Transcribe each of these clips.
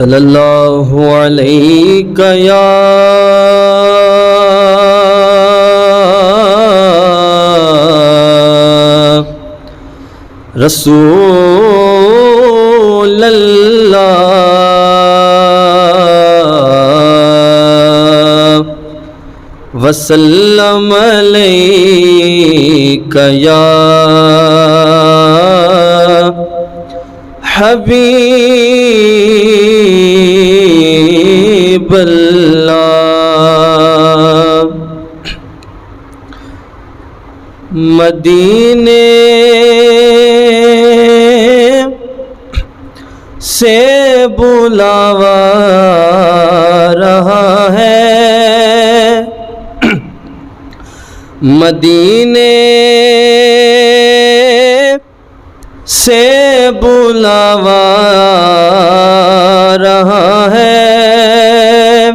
صلی اللہ علیہ یا رسول اللہ وسلم علیک یا حبیب اللہ۔ مدینے سے بلاوا رہا ہے، مدینے سے بلاوا رہا ہے،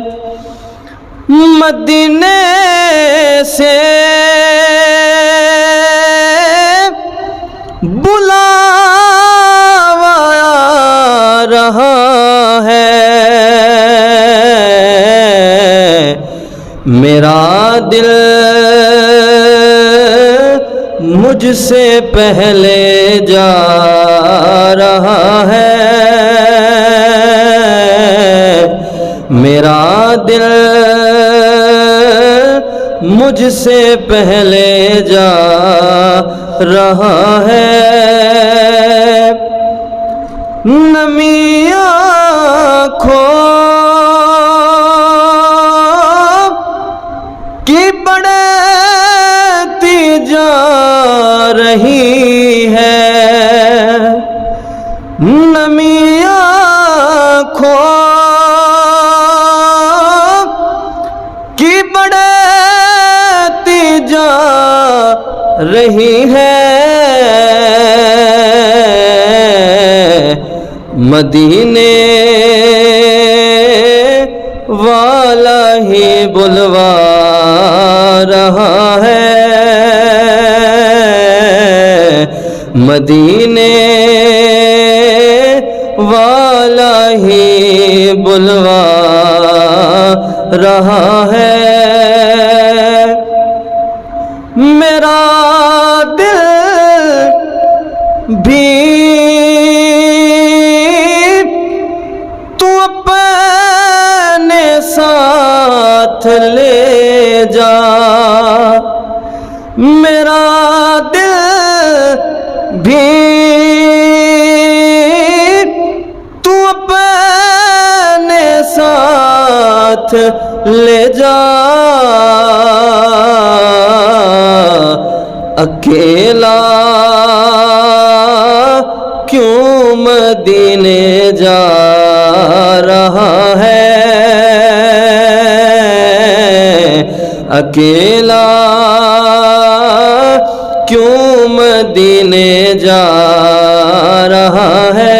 مدینے سے بلاوا رہا ہے، میرا دل مجھ سے پہلے جا رہا ہے، میرا دل مجھ سے پہلے جا رہا ہے، نمی آنکھوں کی بڑھتی جا رہی ہے، نمی آنکھوں کی بڑھتی جا رہی ہے، مدینے والا ہی بلوا رہا ہے، مدینے والا ہی بلوا رہا ہے، میرا دل بھی تو اپنے ساتھ لے جا، میرا دل بھی تو اپنے ساتھ لے جا، اکیلا کیوں مدینے جا رہا ہے، اکیلا کیوں مدینے جا رہا ہے،